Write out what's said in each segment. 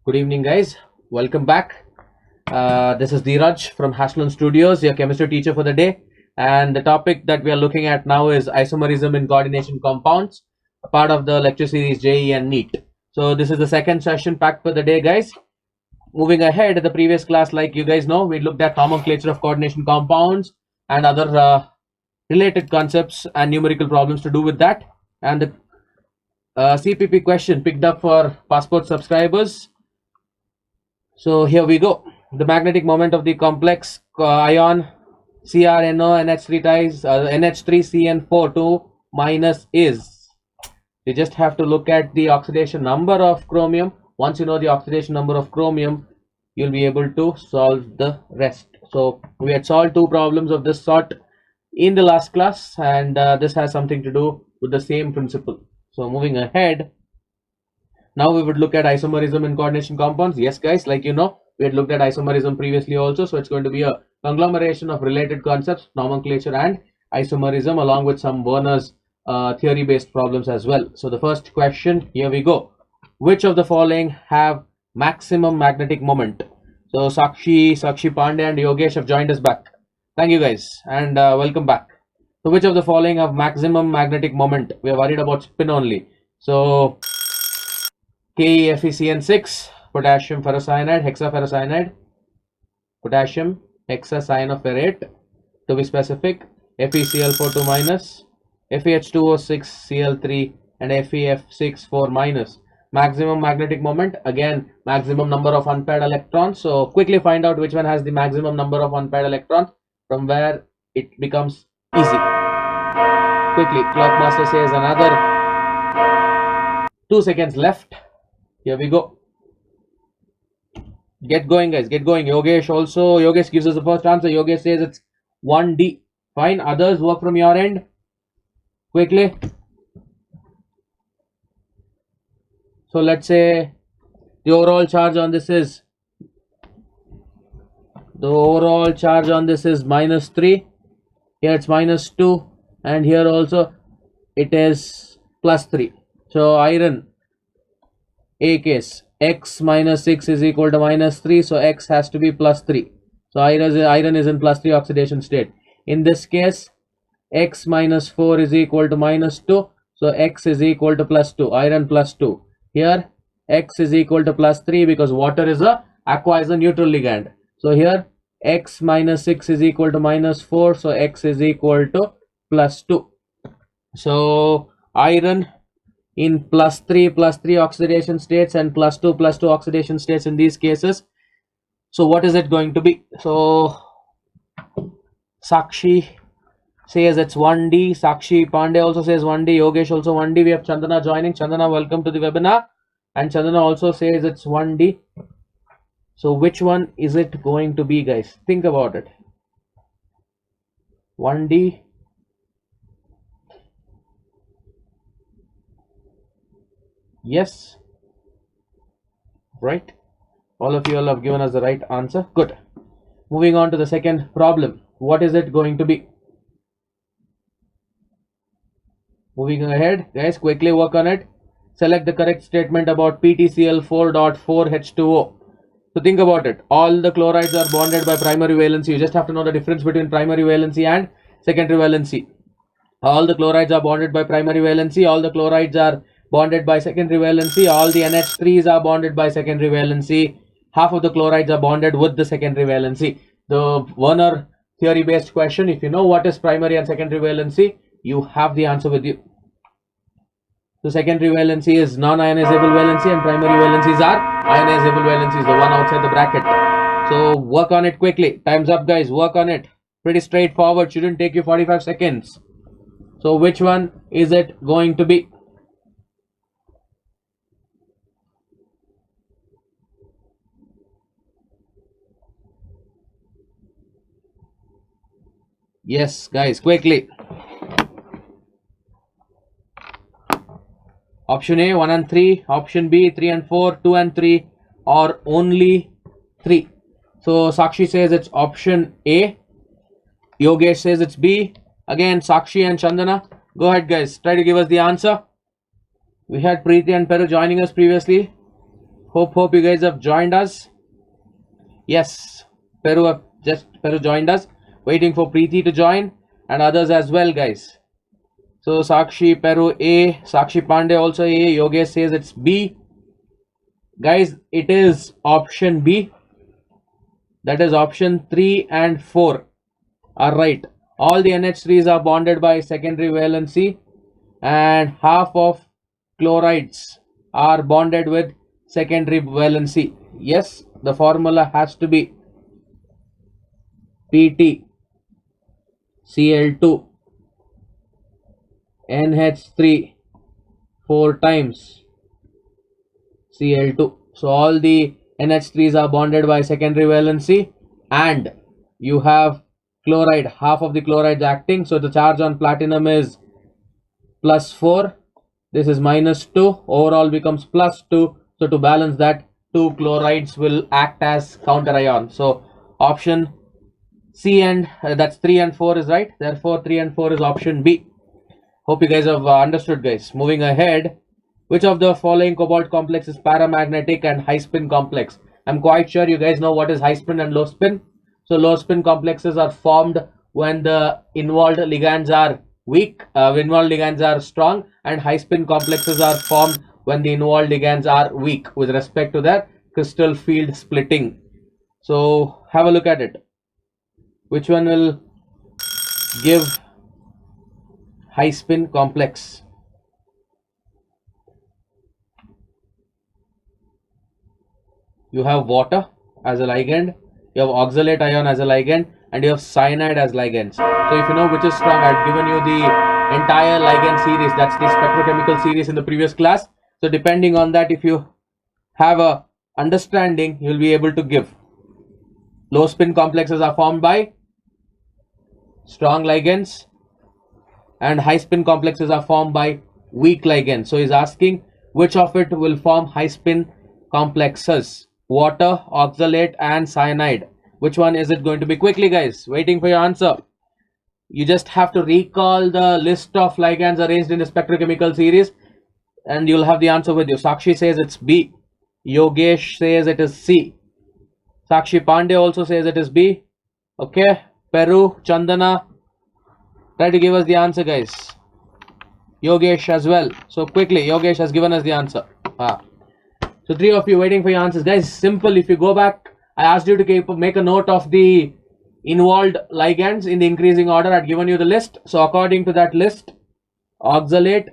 Good evening, guys. Welcome back. This is Dheeraj from HashLearn Studios, your chemistry teacher for the day. And the topic that we are looking at now is isomerism in coordination compounds, a part of the lecture series JEE and NEET. So this is the second session packed for the day, guys. Moving ahead, in the previous class, like you guys know, we looked at nomenclature of coordination compounds and other related concepts and numerical problems to do with that. And the CPP question picked up for passport subscribers. So here we go. The magnetic moment of the complex ion CrNO NH3 ties NH3CN4 minus is. You just have to look at the oxidation number of chromium. Once you know the oxidation number of chromium, you'll be able to solve the rest. So we had solved two problems of this sort in the last class, and this has something to do with the same principle. So moving ahead, now we would look at isomerism in coordination compounds. Yes, guys, like you know, we had looked at isomerism previously also. So it's going to be a conglomeration of related concepts, nomenclature and isomerism, along with some Werner's theory-based problems as well. So the first question, here we go. Which of the following have maximum magnetic moment? So Sakshi Pandey and Yogesh have joined us back. Thank you, guys, and welcome back. So which of the following have maximum magnetic moment? We are worried about spin only. So KeFeCN6, potassium ferrocyanide, hexaferrocyanide, potassium hexacyanoferrate, to be specific, FeCl42 minus, FeH2O6Cl3 and FeF64 minus. Maximum magnetic moment, again maximum number of unpaired electrons. So quickly find out which one has the maximum number of unpaired electrons, from where it becomes easy. Quickly, Clockmaster says another 2 seconds left. Here we go. Get going, guys. Get going. Yogesh also. Yogesh gives us the first answer. Yogesh says it's 1D. Fine. Others, work from your end. Quickly. So let's say the overall charge on this is -3. Here it's -2, and here also it is +3. So iron, A case, x minus 6 is equal to -3, so x has to be +3. So iron is in +3 oxidation state. In this case, x minus 4 is equal to -2, so x is equal to +2, iron +2. Here x is equal to +3 because water is aqua is a neutral ligand. So here x minus 6 is equal to -4, so x is equal to +2. So iron in +3 oxidation states and +2 oxidation states in these cases. So what is it going to be? So Sakshi says it's 1D. Sakshi Pandey also says 1D. Yogesh also 1D. We have Chandana joining. Chandana, welcome to the webinar. And Chandana also says it's 1D. So which one is it going to be, guys? Think about it. 1D. Yes. Right. All of you all have given us the right answer. Good. Moving on to the second problem. What is it going to be? Moving ahead, guys, quickly work on it. Select the correct statement about PtCl4.4H2O. So think about it. All the chlorides are bonded by primary valency. You just have to know the difference between primary valency and secondary valency. All the chlorides are bonded by primary valency. All the chlorides are bonded by secondary valency. All the NH3s are bonded by secondary valency. Half of the chlorides are bonded with the secondary valency. The Werner theory based question, if you know what is primary and secondary valency, you have the answer with you. So secondary valency is non-ionizable valency and primary valencies are ionizable valencies, the one outside the bracket. So work on it quickly. Time's up, guys. Work on it. Pretty straightforward. Shouldn't take you 45 seconds. So which one is it going to be? Yes, guys, quickly. Option A, 1 and 3. Option B, 3 and 4, 2 and 3, or only 3. So Sakshi says it's option A. Yogesh says it's B. Again, Sakshi and Chandana. Go ahead, guys. Try to give us the answer. We had Preeti and Peru joining us previously. Hope you guys have joined us. Yes, Peru joined us. Waiting for Preeti to join and others as well, guys. So Sakshi, Peru A, Sakshi Pandey also A, Yogesh says it's B. Guys, it is option B. That is option 3 and 4 are right. All the NH3s are bonded by secondary valency and half of chlorides are bonded with secondary valency. Yes, the formula has to be PT Cl2 NH3 4 times Cl2. So all the NH3s are bonded by secondary valency and you have chloride, half of the chlorides acting. So the charge on platinum is +4. This is -2. Overall becomes +2. So to balance that, 2 chlorides will act as counter ion. So option C and that's 3 and 4 is right. Therefore 3 and 4 is option B. Hope you guys have understood, guys. Moving ahead, which of the following cobalt complex is paramagnetic and high spin complex? I'm quite sure you guys know what is high spin and low spin. So low spin complexes are formed when the involved ligands are weak, involved ligands are strong, and high spin complexes are formed when the involved ligands are weak with respect to their crystal field splitting. So have a look at it. Which one will give high spin complex? You have water as a ligand, you have oxalate ion as a ligand, and you have cyanide as ligands. So if you know which is strong, I've given you the entire ligand series, that's the spectrochemical series in the previous class. So depending on that, if you have a understanding, you'll be able to give. Low spin complexes are formed by strong ligands and high spin complexes are formed by weak ligands. So he's asking which of it will form high spin complexes? Water, oxalate and cyanide. Which one is it going to be? Quickly, guys, waiting for your answer. You just have to recall the list of ligands arranged in the spectrochemical series and you'll have the answer with you. Sakshi says it's B. Yogesh says it is C. Sakshi Pandey also says it is B. Okay, Peru, Chandana, try to give us the answer, guys. Yogesh as well. So quickly, Yogesh has given us the answer. So 3 of you waiting for your answers, guys. Simple. If you go back, I asked you to make a note of the involved ligands in the increasing order. I'd given you the list. So according to that list, oxalate,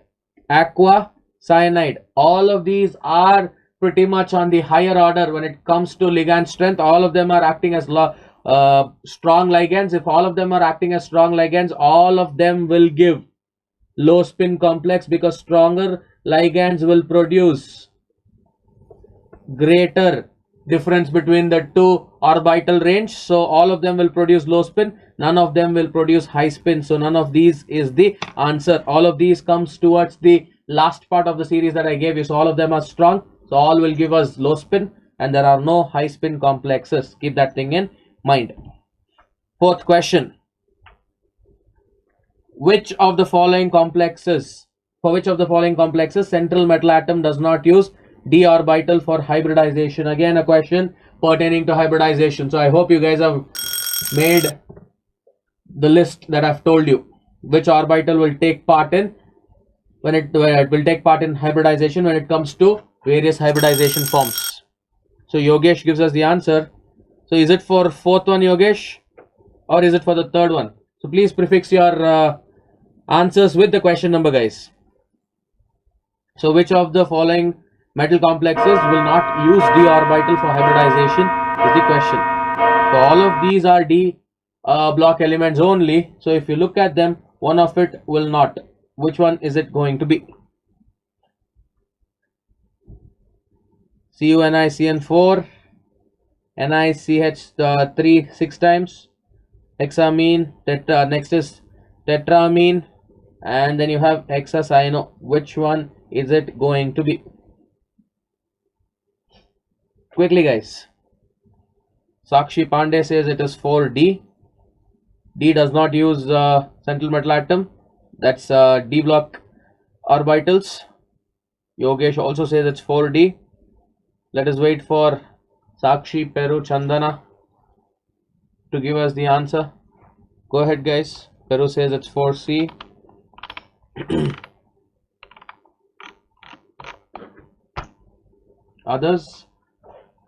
aqua, cyanide, all of these are pretty much on the higher order when it comes to ligand strength. All of them are acting as strong ligands. If all of them are acting as strong ligands, all of them will give low spin complex because stronger ligands will produce greater difference between the two orbital range. So all of them will produce low spin, none of them will produce high spin. So none of these is the answer. All of these comes towards the last part of the series that I gave you. So all of them are strong, so all will give us low spin and there are no high spin complexes. Keep that thing in mind. Fourth question. For which of the following complexes central metal atom does not use d orbital for hybridization? Again, a question pertaining to hybridization. So I hope you guys have made the list that I've told you. Which orbital will take part in hybridization when it comes to various hybridization forms? So Yogesh gives us the answer. So is it for fourth one, Yogesh, or is it for the third one? So please prefix your answers with the question number, guys. So which of the following metal complexes will not use d orbital for hybridization is the question. So all of these are d block elements only. So if you look at them, one of it will not. Which one is it going to be? CuNiCN4, NiCH3 6 times, hexamine, next is tetramine, and then you have hexacyano. Which one is it going to be? Quickly, guys. Sakshi Pandey says it is 4D. D does not use central metal atom. That's D block orbitals. Yogesh also says it's 4D. Let us wait for Sakshi, Peru, Chandana to give us the answer. Go ahead, guys. Peru says it's 4C. Others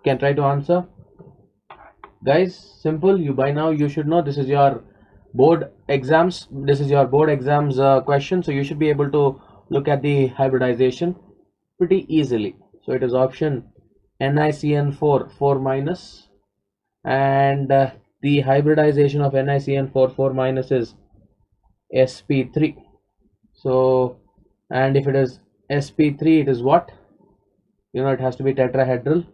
can try to answer. Guys, simple. You by now you should know this is your board exams. This is your board exams question, so you should be able to look at the hybridization pretty easily. So it is option NiCN4 4 minus, and the hybridization of NiCN4 4 minus is sp3. So, and if it is sp3, it is what? You know, it has to be tetrahedral.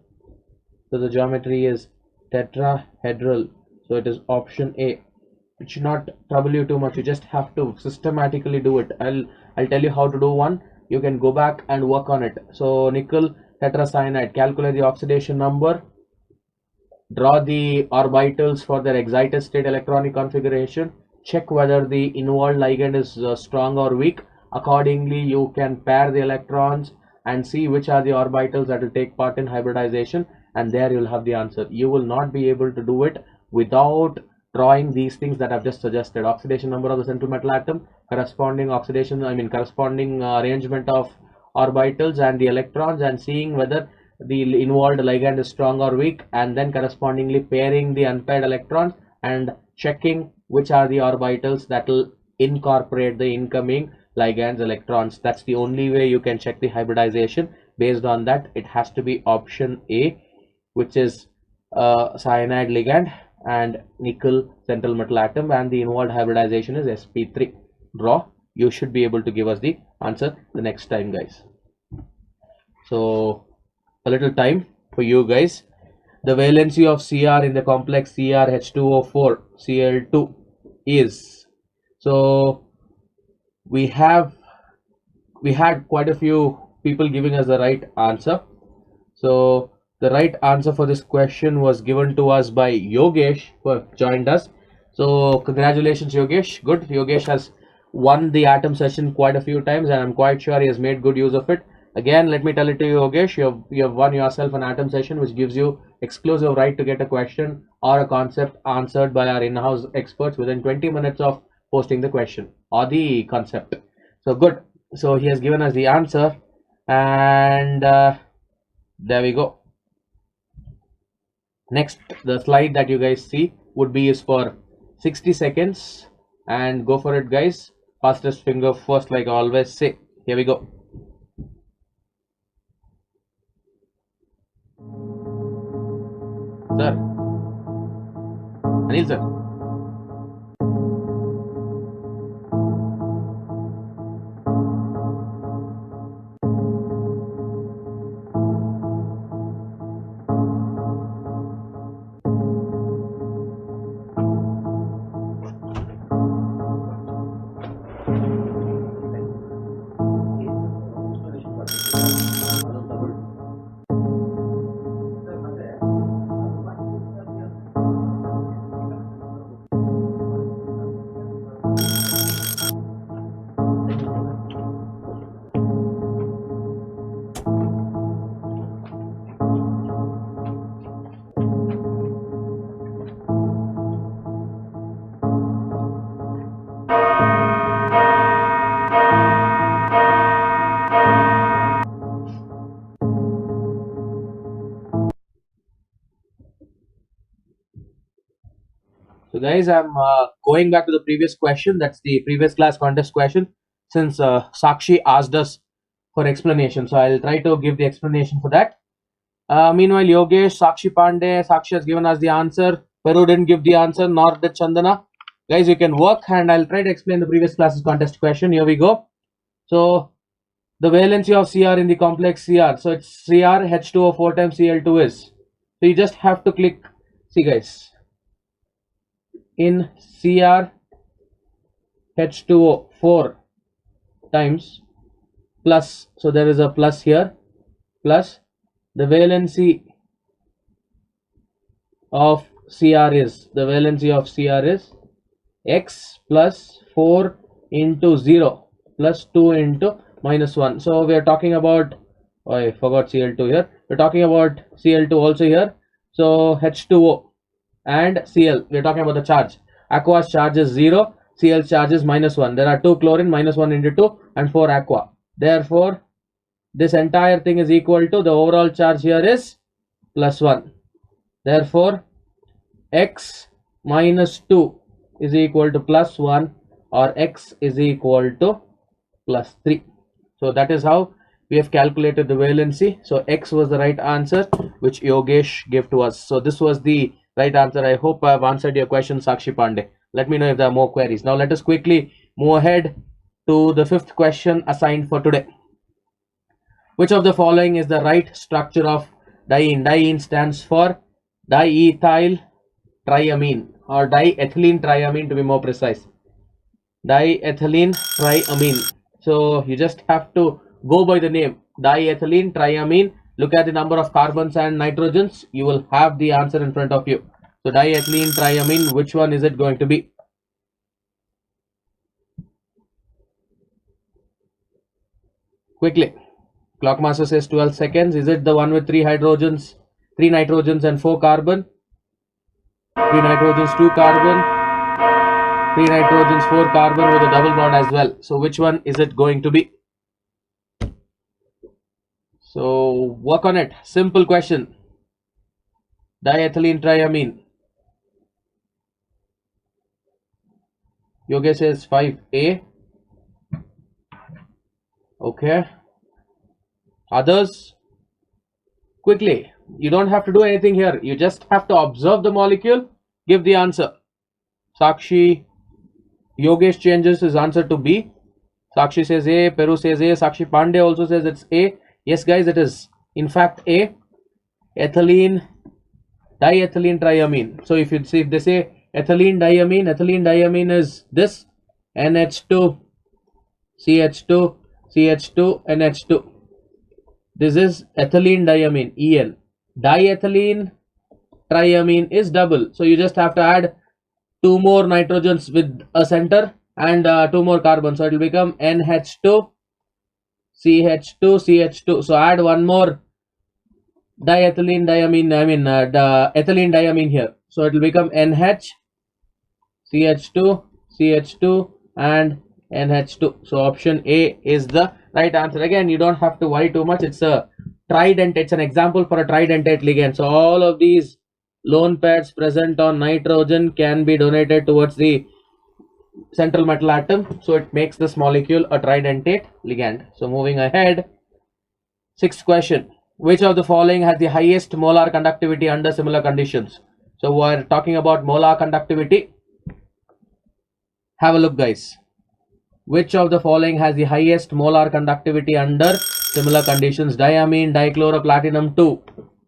So the geometry is tetrahedral. So it is option A. It should not trouble you too much. You just have to systematically do it. I'll tell you how to do one. You can go back and work on it. So nickel tetracyanide, calculate the oxidation number, draw the orbitals for their excited state electronic configuration, check whether the involved ligand is strong or weak. Accordingly, you can pair the electrons and see which are the orbitals that will take part in hybridization, and there you'll have the answer. You will not be able to do it without drawing these things that I've just suggested: oxidation number of the central metal atom, corresponding arrangement of orbitals and the electrons, and seeing whether the involved ligand is strong or weak, and then correspondingly pairing the unpaired electrons and checking which are the orbitals that will incorporate the incoming ligands electrons. That's the only way you can check the hybridization. Based on that, it has to be option A, which is cyanide ligand and nickel central metal atom, and the involved hybridization is sp3. Draw. You should be able to give us the answer the next time, guys. So a little time for you guys. The valency of Cr in the complex CrH2O4 Cl2 is, so we had quite a few people giving us the right answer. So the right answer for this question was given to us by Yogesh, who have joined us. So congratulations, Yogesh. Good. Yogesh has won the atom session quite a few times, and I'm quite sure he has made good use of it. Again, let me tell it to you, Yogesh, you have won yourself an atom session, which gives you exclusive right to get a question or a concept answered by our in-house experts within 20 minutes of posting the question or the concept. So good. So he has given us the answer, and there we go. Next, the slide that you guys see would be is for 60 seconds, and go for it, guys. Fastest finger first, like I always say. Here we go. Sir, Anil sir. So guys, I'm going back to the previous question. That's the previous class contest question, since Sakshi asked us for explanation. So I'll try to give the explanation for that. Meanwhile, Yogesh, Sakshi Pandey, Sakshi has given us the answer. Peru didn't give the answer, nor did Chandana. Guys, you can work, and I'll try to explain the previous class's contest question. Here we go. So the valency of Cr in the complex Cr. So it's Cr H2O4 times Cl2 is. So you just have to click. See guys, in Cr H2O 4 times plus, so there is a plus here, plus the valency of Cr is, x plus 4 into 0 plus 2 into minus 1. So we are talking about Oh, I forgot Cl2 here. We're talking about Cl2 also here. So H2O and Cl, we're talking about the charge. Aqua's charge is 0, Cl charge is -1. There are 2 chlorine, -1 into 2 and 4 aqua. Therefore, this entire thing is equal to the overall charge here is +1. Therefore, x minus 2 is equal to +1 or x is equal to +3. So that is how we have calculated the valency. So x was the right answer which Yogesh gave to us. So this was the right answer. I hope I have answered your question, Sakshi Pandey. Let me know if there are more queries. Now let us quickly move ahead to the 5th question assigned for today. Which of the following is the right structure of diene? Diene stands for diethyl triamine or diethylene triamine to be more precise. Diethylene triamine. So you just have to go by the name diethylene triamine. Look at the number of carbons and nitrogens. You will have the answer in front of you. So diethylene triamine, which one is it going to be? Quickly. Clock master says 12 seconds. Is it the one with 3 hydrogens, 3 nitrogens and 4 carbon? 3 nitrogens, 2 carbon, 3 nitrogens, 4 carbon with a double bond as well. So which one is it going to be? So work on it. Simple question. Diethylene triamine. Yogesh says 5A. Okay. Others? Quickly. You don't have to do anything here. You just have to observe the molecule, give the answer. Sakshi, Yogesh changes his answer to B. Sakshi says A, Peru says A, Sakshi Pandey also says it's A. Yes guys, it is in fact A. Ethylene, diethylene triamine. So if you see, if they say ethylene diamine is this NH2, CH2, CH2, NH2. This is ethylene diamine, En. Diethylene triamine is double. So you just have to add 2 more nitrogens with a center and 2 more carbons. So it will become NH2, CH2, CH2. So add 1 more diethylene diamine, the ethylene diamine here. So it will become NH, CH2, CH2 and NH2. So option A is the right answer. Again, you don't have to worry too much. It's a tridentate. It's an example for a tridentate ligand. So all of these lone pairs present on nitrogen can be donated towards the central metal atom. So it makes this molecule a tridentate ligand. So moving ahead. 6th question. Which of the following has the highest molar conductivity under similar conditions? So we're talking about molar conductivity. Have a look guys. Which of the following has the highest molar conductivity under similar conditions? Diamine dichloroplatinum 2,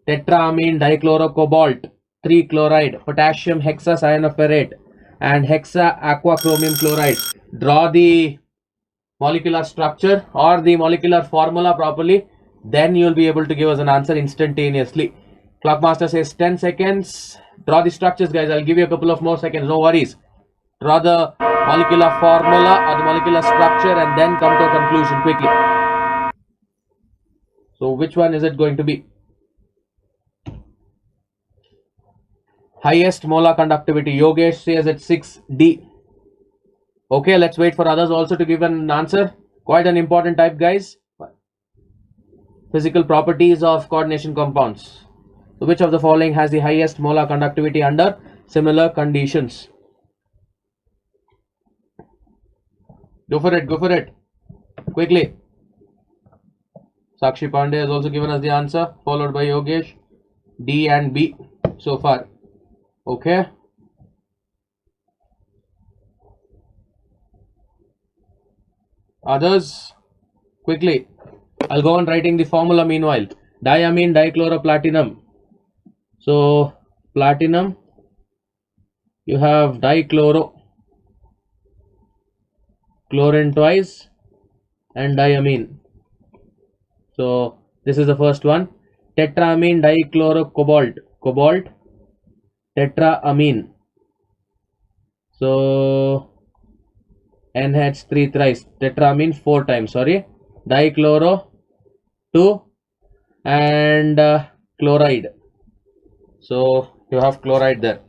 tetramine dichlorocobalt 3 chloride, potassium hexacyanoferrate and hexa aquachromium chloride. Draw the molecular structure or the molecular formula properly, then you will be able to give us an answer instantaneously. Clock master says 10 seconds. Draw the structures guys. I'll give you a couple of more seconds, no worries. Draw the molecular formula or the molecular structure and then come to a conclusion quickly. So which one is it going to be? Highest molar conductivity. Yogesh says it's 6D. Okay, let's wait for others also to give an answer. Quite an important type guys. Physical properties of coordination compounds. So which of the following has the highest molar conductivity under similar conditions? Go for it. Quickly. Sakshi Pandey has also given us the answer, followed by Yogesh. D and B so far. Okay. Others? Quickly. I'll go on writing the formula meanwhile. Diamine dichloroplatinum. So platinum, you have dichloro, chlorine twice and diamine. So this is the first one. Tetramine dichlorocobalt, cobalt, tetramine. So NH3 thrice, tetramine 4 times, sorry. Dichloro 2 and chloride. So you have chloride there.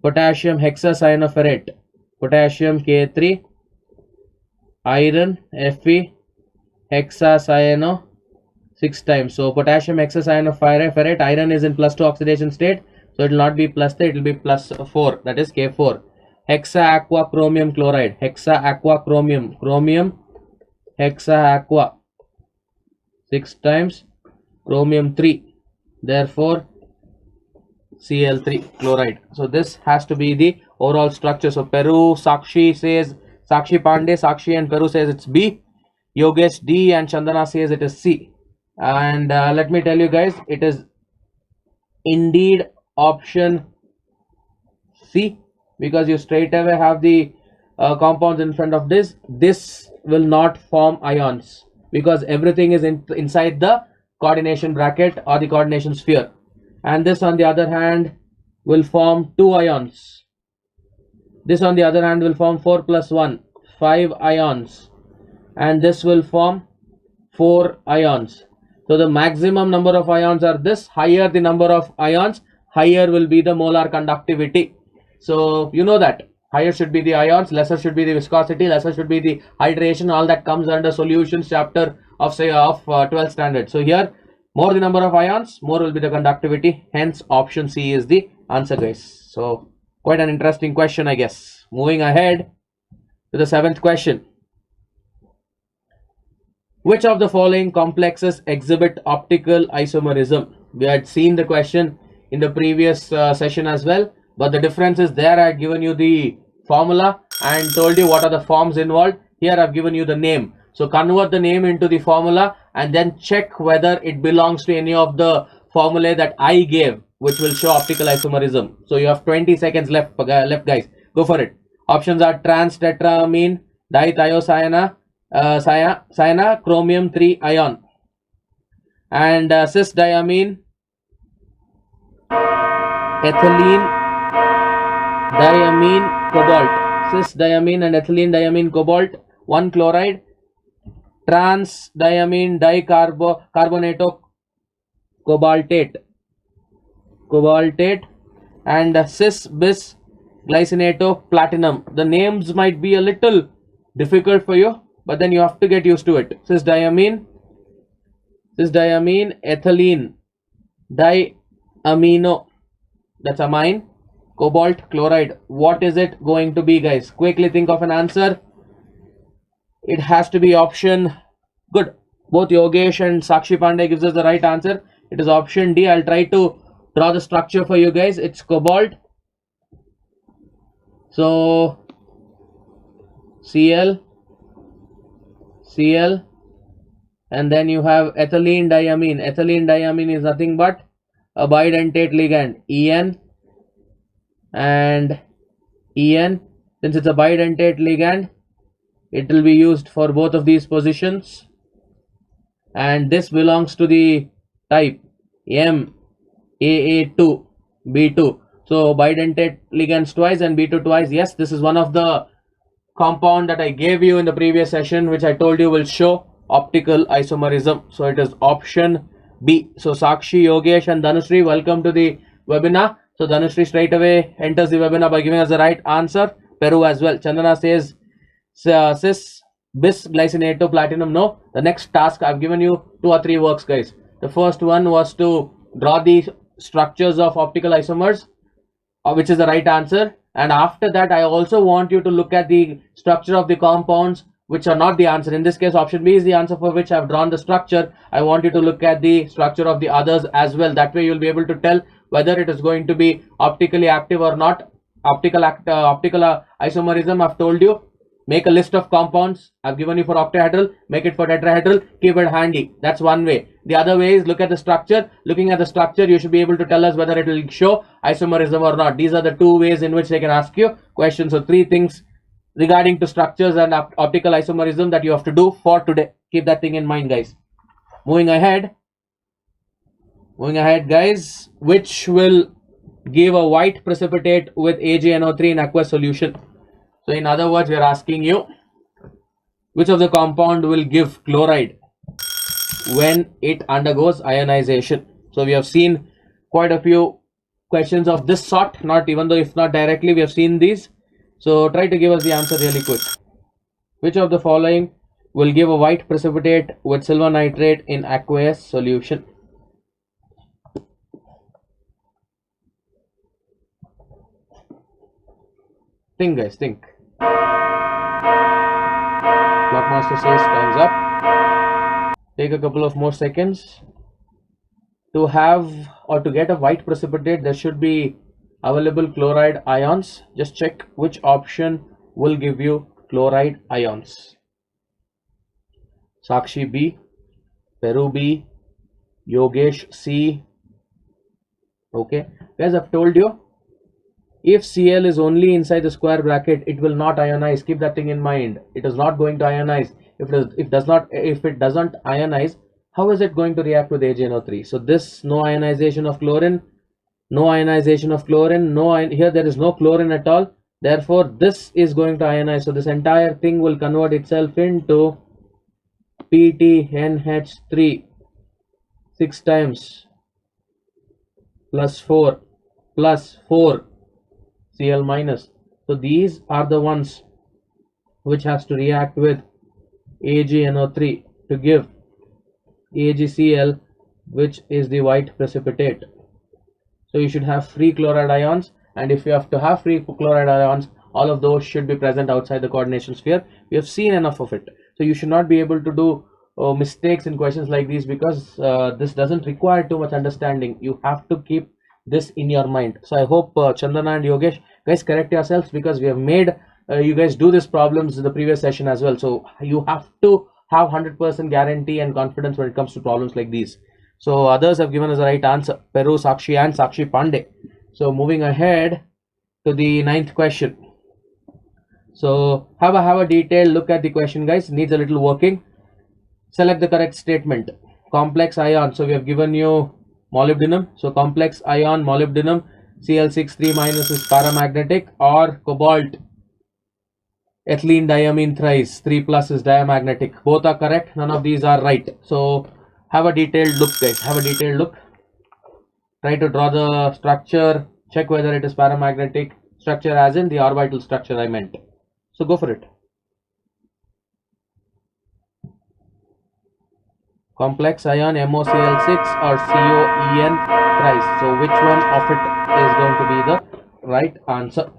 Potassium hexacyanoferrate, potassium K3, iron Fe, hexacyano 6 times. So potassium hexacyanoferrate, iron is in +2 oxidation state, so it will not be +3, it will be +4, that is K4. Hexa aqua chromium chloride, hexa aqua chromium, hexa aqua 6 times, chromium 3, therefore Cl3 chloride. So this has to be the overall structure. So Peru, Sakshi Pandey, Sakshi and Peru says it's B, Yogesh D, and Chandana says it is C. And let me tell you guys, it is indeed option C, because you straight away have the compounds in front of this. This will not form ions because everything is inside the coordination bracket or the coordination sphere, and this on the other hand will form 2 ions. This on the other hand will form 4 plus 1, 5 ions, and this will form 4 ions. So the maximum number of ions are this. Higher the number of ions, higher will be the molar conductivity. So you know that higher should be the ions, lesser should be the viscosity, lesser should be the hydration. All that comes under solutions chapter of 12th standard. So here, more the number of ions, more will be the conductivity. Hence option C is the answer, guys. So quite an interesting question, I guess. Moving ahead to the 7th question. Which of the following complexes exhibit optical isomerism? We had seen the question in the previous session as well, but the difference is there I had given you the formula and told you what are the forms involved. Here I have given you the name. So convert the name into the formula and then check whether it belongs to any of the formulae that I gave, which will show optical isomerism. So you have 20 seconds left guys. Go for it. Options are trans tetraamine dithiocyanate cyana chromium 3 ion, and cis diamine ethylene diamine cobalt, cis diamine and ethylene diamine cobalt 1 chloride, trans diamine dicarbonato cobaltate, and cis bis glycinato platinum. The names might be a little difficult for you, but then you have to get used to it. Cis diamine, ethylene diamino, that's amine, cobalt chloride. What is it going to be, guys? Quickly think of an answer. It has to be option. Good. Both Yogesh and Sakshi Pandey gives us the right answer. It is option D. I'll try to draw the structure for you guys. It's cobalt. So Cl, and then you have ethylene diamine. Ethylene diamine is nothing but a bidentate ligand, En and En. Since it's a bidentate ligand, it will be used for both of these positions, and this belongs to the type MAA2 B2. So bidentate ligands twice and B2 twice. Yes, this is one of the compound that I gave you in the previous session, which I told you will show optical isomerism. So it is option B. So Sakshi, Yogesh and Dhanushree, welcome to the webinar. So Dhanushree straight away enters the webinar by giving us the right answer. Peru as well. Chandana says cis bis glycinato platinum. No. The next task, I've given you 2 or 3 works, guys. The first one was to draw the structures of optical isomers, which is the right answer. And after that, I also want you to look at the structure of the compounds which are not the answer. In this case, option B is the answer for which I have drawn the structure. I want you to look at the structure of the others as well. That way, you'll be able to tell whether it is going to be optically active or not. Optical isomerism, I've told you. Make a list of compounds. I've given you for octahedral. Make it for tetrahedral. Keep it handy. That's one way. The other way is look at the structure. Looking at the structure, you should be able to tell us whether it will show isomerism or not. These are the 2 ways in which they can ask you questions. So 3 things regarding to structures and optical isomerism that you have to do for today. Keep that thing in mind, guys. Moving ahead, guys, which will give a white precipitate with AgNO3 in aqueous solution. So in other words, we are asking you which of the compound will give chloride. when it undergoes ionization. So we have seen quite a few questions of this sort, not even though if not directly we have seen these. So try to give us the answer really quick. Which of the following will give a white precipitate with silver nitrate in aqueous solution? Think guys, think. Clockmaster says time's up. Take a couple of more seconds. To have or to get a white precipitate, there should be available chloride ions. Just check which option will give you chloride ions. Sakshi B, Peru B, Yogesh C. Okay, guys, I've told you, if Cl is only inside the square bracket, it will not ionize. Keep that thing in mind. It is not going to ionize. If it doesn't ionize, how is it going to react with AgNO3? So this, no ionization of chlorine, no ionization of chlorine, here there is no chlorine at all. Therefore, this is going to ionize. So this entire thing will convert itself into PTNH3 6 times plus 4 plus 4 Cl minus. So these are the ones which has to react with AgNO3 to give AgCl, which is the white precipitate. So you should have free chloride ions, and if you have to have free chloride ions, all of those should be present outside the coordination sphere. We have seen enough of it, so you should not be able to do mistakes in questions like these, because this doesn't require too much understanding. You have to keep this in your mind. So I hope Chandana and Yogesh, guys, correct yourselves, because we have made you guys do these problems in the previous session as well. So you have to have 100% guarantee and confidence when it comes to problems like these. So others have given us the right answer, Peru, Sakshi and Sakshi Pandey. So moving ahead to the 9th question. So have a detailed look at the question, guys. Needs a little working. Select the correct statement. Complex ion. So we have given you molybdenum. So complex ion molybdenum, Cl6 3- is paramagnetic, or cobalt ethylene diamine thrice 3+ is diamagnetic. Both are correct. None of these are right. So have a detailed look, guys. Have a detailed look. Try to draw the structure. Check whether it is paramagnetic structure, as in the orbital structure I meant. So go for it. Complex ion MoCl6 or COEN thrice. So which one of it is going to be the right answer?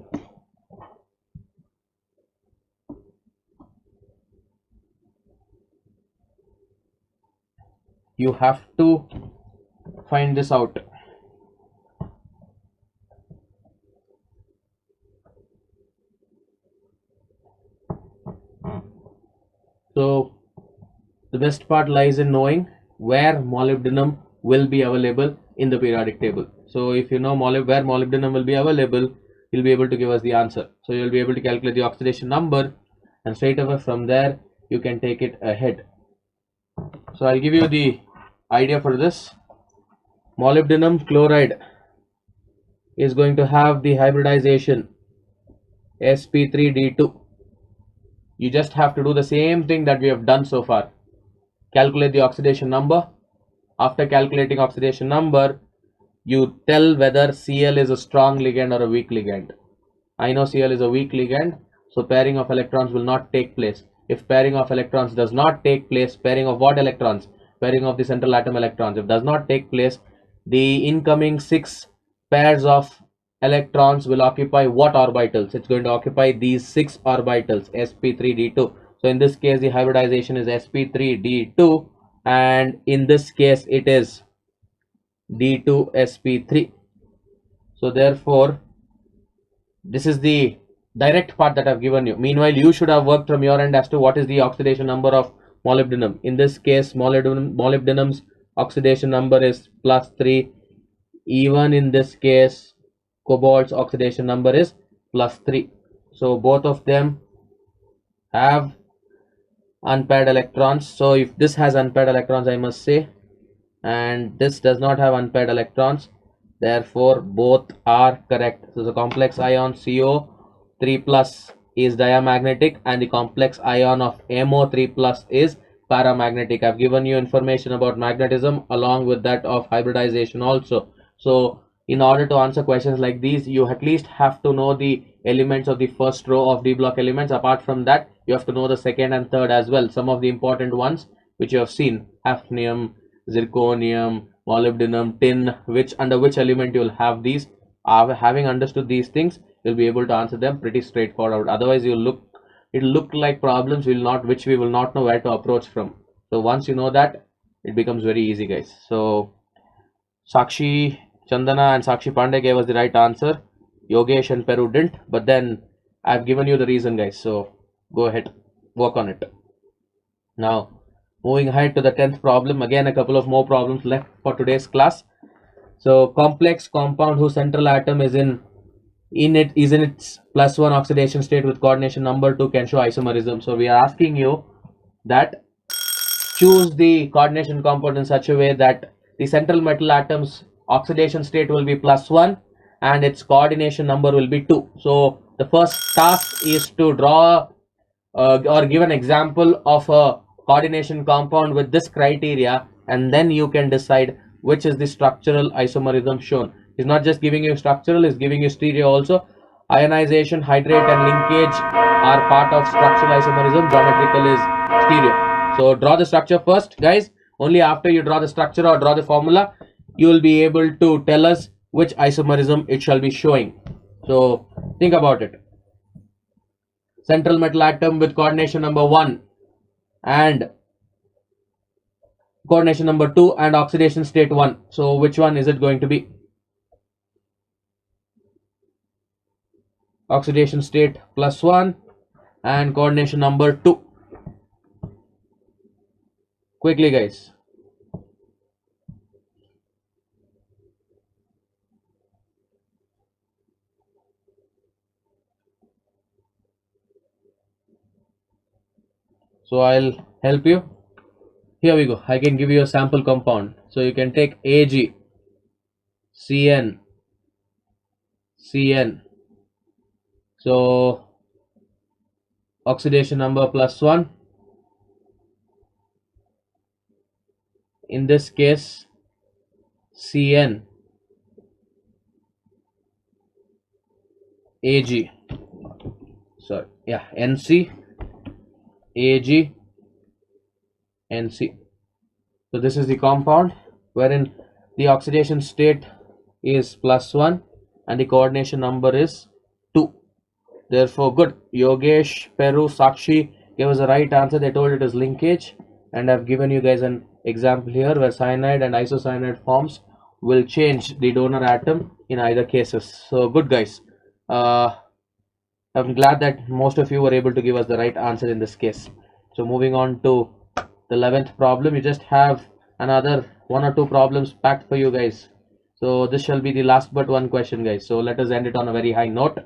You have to find this out. So the best part lies in knowing where molybdenum will be available in the periodic table. So if you know where molybdenum will be available, you'll be able to give us the answer. So you'll be able to calculate the oxidation number, and straight away from there you can take it ahead. So I'll give you the idea for this. Molybdenum chloride is going to have the hybridization sp3d2. You just have to do the same thing that we have done so far. Calculate the oxidation number. After calculating oxidation number, you tell whether Cl is a strong ligand or a weak ligand. I know Cl is a weak ligand, so pairing of electrons will not take place. If pairing of electrons does not take place, pairing of what electrons? Pairing of the central atom electrons. If does not take place, the incoming 6 pairs of electrons will occupy what orbitals? It's going to occupy these 6 orbitals, sp3d2. So in this case the hybridization is sp3d2, and in this case it is d2sp3. So therefore this is the direct part that I've given you. Meanwhile, you should have worked from your end as to what is the oxidation number of molybdenum. In this case, molybdenum's oxidation number is +3. Even in this case, cobalt's oxidation number is +3. So both of them have unpaired electrons. So if this has unpaired electrons, I must say, and this does not have unpaired electrons, therefore both are correct. So the complex ion CO3+ is diamagnetic, and the complex ion of MO3+ is paramagnetic. I've given you information about magnetism along with that of hybridization also. So in order to answer questions like these, you at least have to know the elements of the first row of D block elements. Apart from that, you have to know the second and third as well. Some of the important ones which you have seen: hafnium, zirconium, molybdenum, tin, which under which element you will have these. Having understood these things, you'll be able to answer them pretty straightforward. Otherwise, it'll look like problems which we will not know where to approach from. So once you know that, it becomes very easy, guys. So Sakshi Chandana and Sakshi Pandey gave us the right answer. Yogesh and Peru didn't, but then I've given you the reason, guys. So go ahead, work on it. Now, moving ahead to the 10th problem. Again, a couple of more problems left for today's class. So complex compound whose central atom is in its +1 oxidation state with coordination number 2 can show isomerism. So we are asking you that choose the coordination compound in such a way that the central metal atom's oxidation state will be +1 and its coordination number will be 2. So the first task is to draw or give an example of a coordination compound with this criteria, and then you can decide which is the structural isomerism shown. It's not just giving you structural, it's giving you stereo also. Ionization, hydrate and linkage are part of structural isomerism. Geometrical is stereo. So draw the structure first, guys. Only after you draw the structure or draw the formula, you will be able to tell us which isomerism it shall be showing. So think about it. Central metal atom with coordination number 1 and coordination number 2 and oxidation state 1. So which one is it going to be? Oxidation state +1 and coordination number 2. Quickly, guys. So I'll help you. Here we go. I can give you a sample compound. So you can take Ag, Cn, Cn. So oxidation number +1. In this case, Cn, Ag. Sorry, yeah, Nc, Ag, Nc. So this is the compound wherein the oxidation state is +1 and the coordination number is 2. Therefore, good. Yogesh, Peru, Sakshi gave us the right answer. They told it is linkage, and I've given you guys an example here where cyanide and isocyanide forms will change the donor atom in either cases. So good, guys. I'm glad that most of you were able to give us the right answer in this case. So moving on to the 11th problem. You just have another 1 or 2 problems packed for you guys. So this shall be the last but one question, guys. So let us end it on a very high note.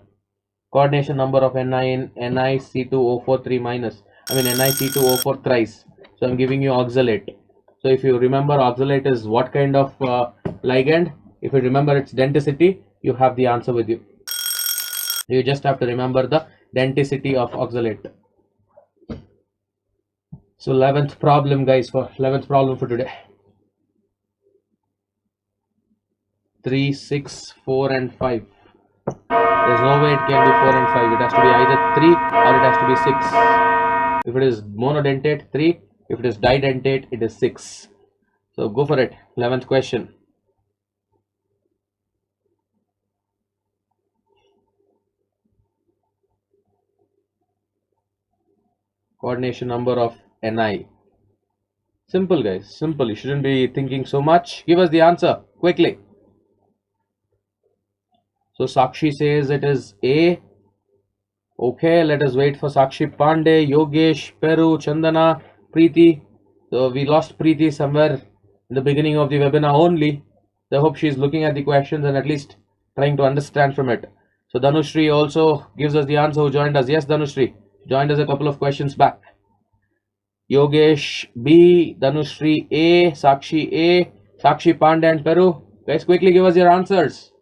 Coordination number of Ni in NiC2O4 minus. I mean NiC2O4 thrice. So I'm giving you oxalate. So if you remember, oxalate is what kind of ligand? If you remember its denticity, you have the answer with you. You just have to remember the denticity of oxalate. So 11th problem, guys, for 11th problem for today. 3, 6, 4 and 5. There's no way it can be 4 and 5. It has to be either 3 or it has to be 6. If it is monodentate, 3. If it is didentate, it is 6. So go for it. 11th question. Coordination number of Ni. Simple, guys. Simple. You shouldn't be thinking so much. Give us the answer quickly. So Sakshi says it is A. Okay, let us wait for Sakshi Pandey, Yogesh, Peru, Chandana, Preeti. So we lost Preeti somewhere in the beginning of the webinar only. I hope she is looking at the questions and at least trying to understand from it. So Dhanushri also gives us the answer, who joined us. Yes, Dhanushri joined us a couple of questions back. Yogesh B, Dhanushri A, Sakshi Pandey and Peru. Guys, quickly give us your answers.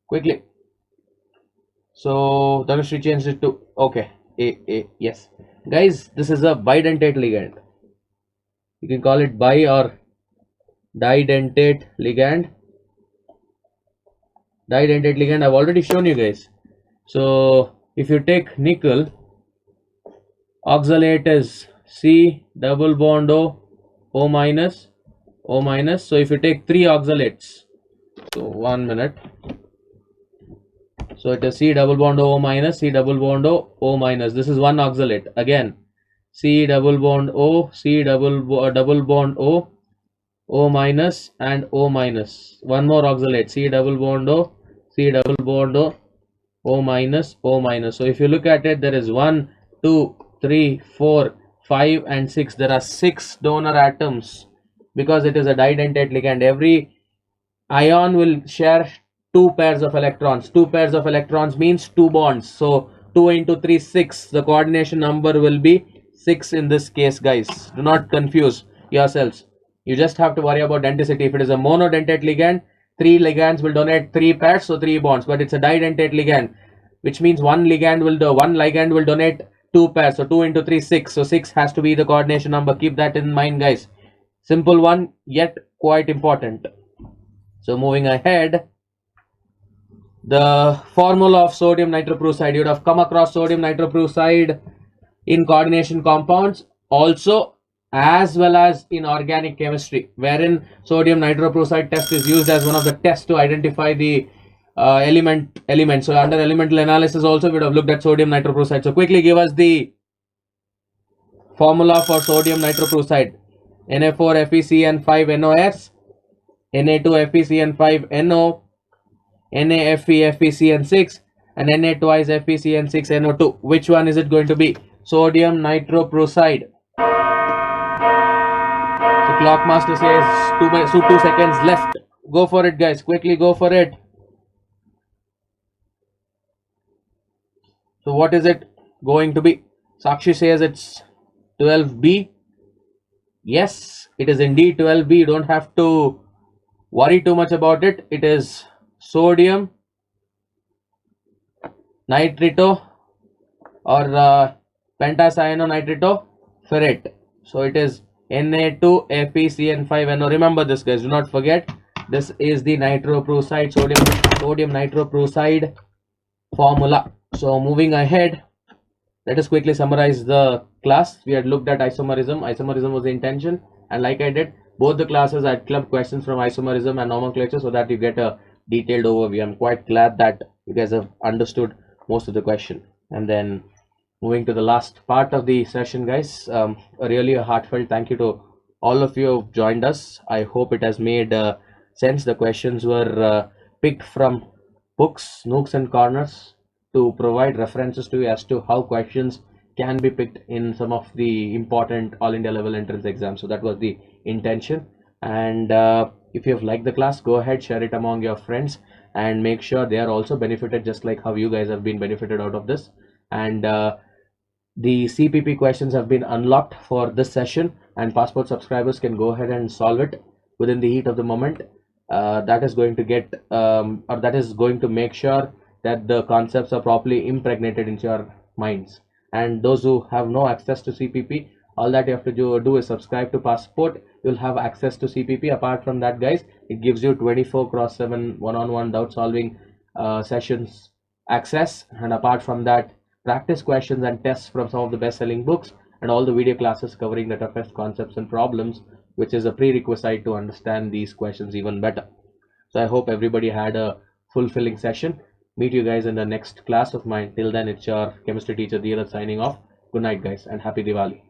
Quickly. So Dhanushri changed it to okay. A, yes. Guys, this is a bidentate ligand. You can call it bi or didentate ligand. Didentate ligand I've already shown you guys. So if you take nickel, oxalate is C double bond O minus, O minus. So if you take 3 oxalates, so 1 minute. So it is C double bond O minus, C double bond O minus. This is one oxalate. Again, C double bond O, C double bond O minus and O minus. One more oxalate, C double bond O, C double bond O minus, O minus. So if you look at it, there is 1, 2, 3, 4, 5 and 6. There are 6 donor atoms because it is a didentate ligand. Every ion will share 2 pairs of electrons. 2 pairs of electrons means 2 bonds. So 2 into 3, 6. The coordination number will be 6 in this case, guys. Do not confuse yourselves. You just have to worry about denticity. If it is a monodentate ligand, 3 ligands will donate 3 pairs, so 3 bonds. But it's a didentate ligand, which means one ligand will donate 2 pairs. So 2 into 3, 6. So 6 has to be the coordination number. Keep that in mind, guys. Simple one, yet quite important. So moving ahead, the formula of sodium nitroprusside. You would have come across sodium nitroprusside in coordination compounds also, as well as in organic chemistry, wherein sodium nitroprusside test is used as one of the tests to identify the element. So under elemental analysis also we would have looked at sodium nitroprusside. So quickly give us the formula for sodium nitroprusside. Na4 FeCN5 NOS, Na2 FeCN5 NO, NaFe FeCN6 and Na twice FeCN6 NO2. Which one is it going to be? Sodium nitroprusside. So clock master says 2 seconds left. Go for it, guys. Quickly go for it. So what is it going to be? Sakshi says it's 12B. Yes, it is indeed 12B. You don't have to worry too much about it. It is sodium nitrito or pentacyanonitrito ferrate. So it is Na2 FeCN5NO. Remember this, guys. Do not forget. This is the nitroprusside, sodium nitroprusside formula. So moving ahead, let us quickly summarize the class. We had looked at isomerism. Isomerism was the intention, and like I did, both the classes I had clubbed questions from isomerism and nomenclature so that you get a detailed overview. I'm quite glad that you guys have understood most of the question. And then moving to the last part of the session, guys, really a heartfelt thank you to all of you who joined us. I hope it has made sense. The questions were picked from books, nooks and corners to provide references to you as to how questions can be picked in some of the important all India level entrance exams. So that was the intention. And if you have liked the class, go ahead, share it among your friends and make sure they are also benefited just like how you guys have been benefited out of this. And the CPP questions have been unlocked for this session, and passport subscribers can go ahead and solve it within the heat of the moment. That is going to get or that is going to make sure that the concepts are properly impregnated into your minds. And those who have no access to CPP, all that you have to do is subscribe to passport. You'll have access to CPP. Apart from that, guys, it gives you 24/7 one-on-one doubt solving sessions access. And apart from that, practice questions and tests from some of the best selling books and all the video classes covering the toughest concepts and problems, which is a prerequisite to understand these questions even better. So I hope everybody had a fulfilling session. Meet you guys in the next class of mine. Till then, it's your chemistry teacher Dheeraj signing off. Good night, guys, and happy Diwali.